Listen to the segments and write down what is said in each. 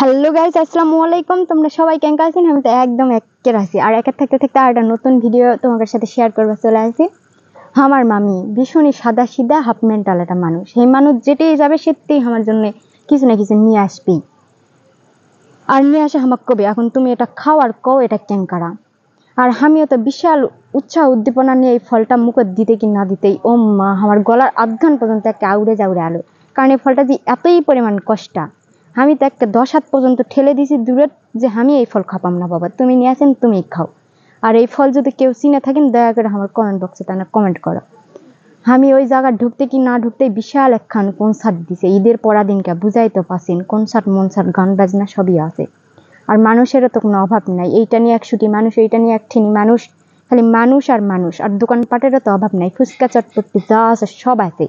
Hello guys, আসসালামু আলাইকুম। তোমরা সবাই কেমন আছেন? আমি তো একদম একের আছি। আর একের থাকতে থাকতে আর একটা নতুন ভিডিও তোমাদের সাথে শেয়ার করবো চলে আসি। আমার মামি ভীষণই সাদা সিধা হাফ মেন্টাল একটা মানুষ। সেই মানুষ যেতেই যাবে সেটাই আমার জন্য কিছু না কিছু নিয়ে আসবেই। আর নিয়ে আসে আমাকে কবে এখন তুমি এটা খাও আর কও এটা কেন করা। আর আমিও তো বিশাল উৎসাহ উদ্দীপনা নিয়ে এই ফলটা মুখে দিতে কি না দিতেই ও মা আমার গলার আধঘান পর্যন্ত একটা আউড়ে জাউড়ে আলো। কারণ এই ফলটা যে এতই পরিমাণ কষ্টা, আমি তো একটা 10 হাত পর্যন্ত ঠেলে দিছি দূরে যে আমি এই ফল খাপাম না বাবা, তুমি নিয়ে আসেন তুমি খাও। আর এই ফল যদি কেউ চিনে থাকেন দয়া করে আমার কমেন্ট বক্সে তা কমেন্ট করো। আমি ওই জায়গা ঢুকতে কি না ঢুকতে বিশাল একখান কনসার্ট দিছে ঈদের পরা দিনকে বুঝাই তো পাচ্ছেন, কনসার্ট মনসার্ট গান বাজনা সবই আছে। আর মানুষেরও তো কোনো অভাব নাই, এইটা নিয়ে 100টি মানুষ, এইটা নিয়ে 1টি মানুষ, খালি মানুষ আর মানুষ। আর দোকানপাটেরও তো অভাব নাই, ফুচকা চটপটি যা আছে সব আছে।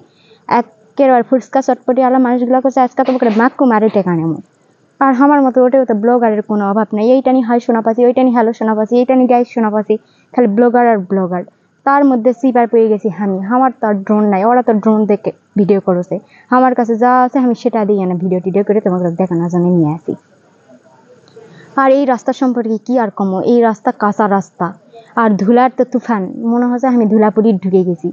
একেবারে ফুচকা চটপটি আলা মানুষগুলো করছে আজকে তোমাকে মাক্কু মারে টেকা নেমো। আর আমার মতো ওটাও তো ব্লগারের কোনো অভাব নাই, এইটা নিয়ে হাই শোনা পাচ্ছি, ওইটা নিয়ে হ্যালো শোনা পাচ্ছি, এইটা নিয়ে গাইস শোনা পাচ্ছি। খালি ব্লগার আর ব্লগার, তার মধ্যে সিপার পেয়ে গেছি আমি। আমার তো আর ড্রোন নাই, ওরা তো ড্রোন দেখে ভিডিও করেছে। আমার কাছে যা আছে আমি সেটা দিয়ে না ভিডিও টিডিও করে তোমাকে দেখানোর জন্য নিয়ে আসি। আর এই রাস্তা সম্পর্কে কি আর কমো, এই রাস্তা কাঁচা রাস্তা আর ধুলার তো তুফান, মনে হচ্ছে আমি ধুলাপুরি ঢুকে গেছি।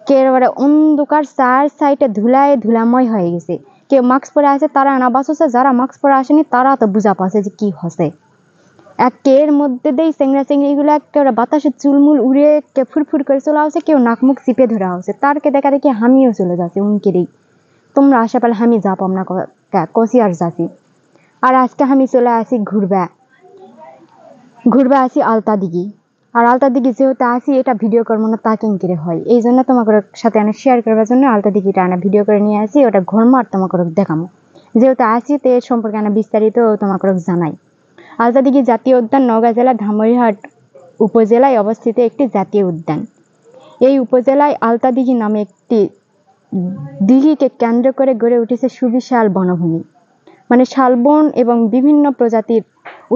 একেবারে অন্ধকার, চার সাইডে ধুলায় ধুলাময় হয়ে গেছে। কেউ মাস্ক পরে আছে তারা না বাঁচছে, যারা মাস্ক পরে আসেনি তারা তো বুঝা পাচ্ছে যে কি হচ্ছে। এর মধ্যে দিয়ে চেংড়া চেংড়ি গুলো একেবারে বাতাসে চুলমুল উড়ে ফুরফুর করে চলে আসছে, কেউ নাক মুখ চিপে ধরা হচ্ছে, তারকে দেখা দেখি আমিও চলে যাচ্ছি উনকেরেই। তোমরা আশা পেলে আমি যা পাম না কষি আর যাচ্ছি। আর আজকে আমি চলে আসি ঘুরবা ঘুরবা আসি আলতা দিঘি। আর আলতা দিঘি যেহেতু আসি এটা ভিডিও করবো না তা কিনকিরে হয়, এই জন্য তোমাকে সাথে আমি শেয়ার করবার জন্য আলতা দিঘিটা আনা ভিডিও করে নিয়ে আসি, ওটা ঘুরমো আর তোমাকে দেখামো। যেহেতু আসি তো এর সম্পর্কে আনা বিস্তারিত তোমাকে জানাই। আলতা দিঘি জাতীয় উদ্যান নওগাঁ জেলা ধামইরহাট উপজেলায় অবস্থিত একটি জাতীয় উদ্যান। এই উপজেলায় আলতা দিঘি নামে একটি দিঘিকে কেন্দ্র করে গড়ে উঠেছে সুবিশাল বনভূমি। মানে শালবন এবং বিভিন্ন প্রজাতির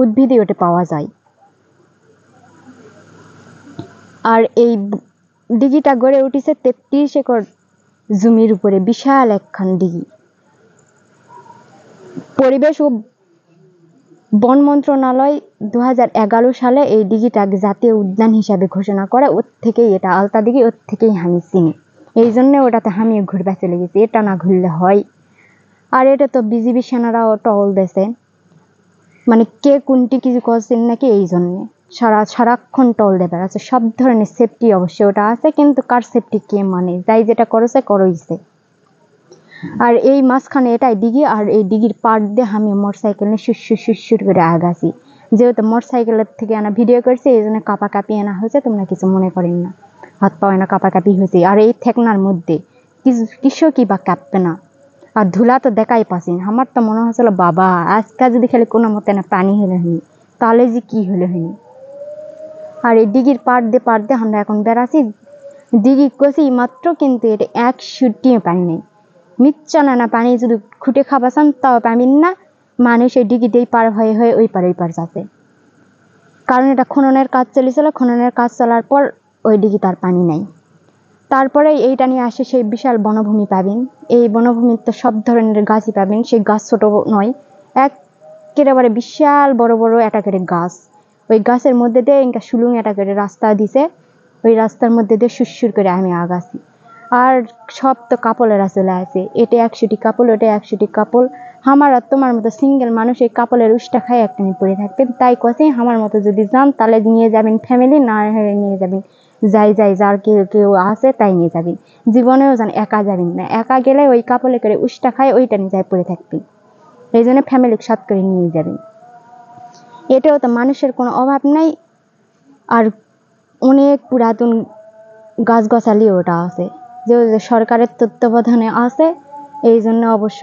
উদ্ভিদই ওটা পাওয়া যায়। আর এই দিঘিটা গড়ে উঠেছে 33 একর জমির উপরে, বিশাল একখান দিঘি। পরিবেশ ও বন মন্ত্রণালয় 2011 সালে এই দিঘিটাকে জাতীয় উদ্যান হিসাবে ঘোষণা করে, ওর থেকেই এটা আলতা দিঘি, ওর থেকেই আমি চিনি। এই জন্য ওটাতে আমি ঘুরবা চলে গেছি, এটা না ঘুরলে হয়। আর এটা তো বিজিবি সেনারাও টহল দেছে, মানে কে কোনটি কিছু করছেন নাকি, এই জন্য সারাক্ষণ টল দেবার আছে। সব ধরনের সেফটি অবশ্যই ওটা আছে, কিন্তু কার সেফটি কে মানে, যাই যেটা করেছে করইছে। আর এই মাঝখানে এটাই দিঘি, আর এই দিঘির পাড় দিয়ে আমি মোটরসাইকেল নিয়ে সুর করে আগাছি। যেহেতু মোটরসাইকেলের থেকে আনা ভিডিও করছি এই জন্য কাপা কাপি আনা হয়েছে, তোমরা কিছু মনে করেন না, হাত পাওয়া না কাপা কাপি হয়েছে। আর এই ঠেকনার মধ্যে কিছু কি বা কাঁপবে না। আর ধুলা তো দেখাই পাচ্ছি, আমার তো মনে হচ্ছিল বাবা আজকাল যদি খালি কোনো মতে না পানি হলে হয়নি, তাহলে যে কি হলে হয়নি। আর এই দিঘির পাড় দিয়ে আমরা এখন বেড়াচ্ছি। দিঘি কষি মাত্র, কিন্তু এটা 1 পানি নেই। মিচ্ছা না পানি যদি খুঁটে খাবা চান তাও পাবেন না। মানুষ এই দিঘি দিয়ে পার হয়ে হয়ে ওই পার যাচ্ছে, কারণ এটা খননের কাজ চলেছিল। খননের কাজ চলার পর ওই দিঘি তার পানি নেই। তারপরে এইটা নিয়ে আসে সেই বিশাল বনভূমি পাবেন। এই বনভূমিতে সব ধরনের গাছই পাবেন, সেই গাছ ছোট নয়, একেবারে বিশাল বড় বড় একটা করে গাছ। ওই গাছের মধ্যে দিয়ে একটা সুলুং একটা করে রাস্তা দিছে, ওই রাস্তার মধ্যে দিয়ে সুর করে আমি আগাছি। আর সব তো কাপলেরা চলে আসে, এটা 100টি কাপল, ওটা 100টি কাপল। আমার আর তোমার মতো সিঙ্গেল মানুষ এই কাপলের উষ্টা খাই একটা নিয়ে পড়ে থাকবেন, তাই কথা আমার মতো যদি যান তাহলে নিয়ে যাবেন ফ্যামিলি, না হলে নিয়ে যাবেন যাই যার কেউ কেউ আছে তাই নিয়ে যাবেন। জীবনেও যান একা যাবেন না, একা গেলে ওই কাপলে করে উষ্টা খায় ওইটা নিয়ে যাই পড়ে থাকবেন। এই জন্য ফ্যামিলিকে সাথ করে নিয়ে যাবেন। এটাও তো মানুষের কোনো অভাব নাই। আর অনেক পুরাতন গাছগাছালি ওটা আছে, যে সরকারের তত্ত্বাবধানে আছে, এই জন্য অবশ্য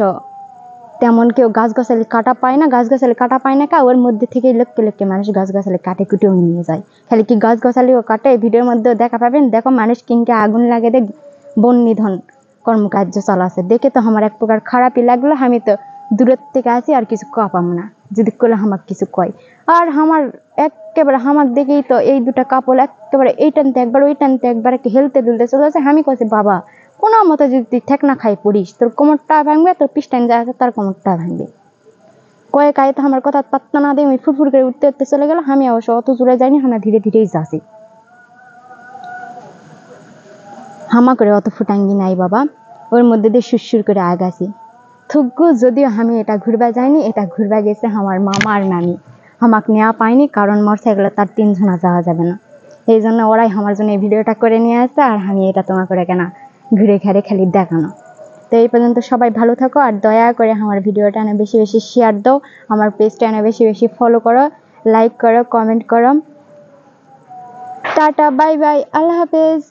তেমন কেউ গাছগাছালি কাটা পায় না। গাছগাছালি কাটা পায় না কা, ওর মধ্যে থেকে লোককে লোককে মানুষ গাছগাছালি কাটে কুটেও নিয়ে যায়। খালি কি গাছগাছালিও কাটে, ভিডিওর মধ্যেও দেখা পাবেন। দেখো মানুষ কিনকে আগুন লাগে দেখ বন নিধন কর্মকার্য চালাচ্ছে, দেখে তো আমার এক প্রকার খারাপই লাগলো। আমি তো দূরের থেকে আসি আর কিছু কাপাম না, যদি করলে আমার কিছু কয়। আর আমার একেবারে আমার দেখেই তো এই দুটা কাপড় একেবারে এই টানতে একবার ওই টানতে একবার হেলতে দুলতে চলে যাচ্ছে। আমি কইছি বাবা কোনো মতো যদি তুই ঠেকনা খাই পড়িস তোর কোমরটা ভাঙবে, তোর পিস্টান যা আছে তার কোমরটা ভাঙবে। কয়েক আয়তে আমার কথা পাত্তা না দিয়ে আমি ফুরফুর করে উঠতে উঠতে চলে গেল। আমি অবশ্য অত জোরে যাইনি, আমরা ধীরে ধীরেই যাচ্ছি। হামা করে অত ফুটাঙ্গি নাই বাবা, ওর মধ্যে দিয়ে সুরসুর করে আগাছি। থুকু যদিও আমি এটা ঘুরবা যাইনি, এটা ঘুরবা গেছে আমার মামা আর নানি। আমাকে নেওয়া পায়নি, কারণ মোটরসাইকেলে তার 3 জনা যাওয়া যাবে না। এই জন্য ওরাই আমার জন্য এই ভিডিওটা করে নিয়ে আসছে, আর আমি এটা তোমাকে কেনা ঘুরে ঘাড়ে খালি দেখানো। তো এই পর্যন্ত সবাই ভালো থাকো, আর দয়া করে আমার ভিডিওটা এনে বেশি বেশি শেয়ার দাও, আমার পেজটা এনে বেশি বেশি ফলো করো, লাইক করো, কমেন্ট করো। টাটা, বাই বাই, আল্লাহ হাফেজ।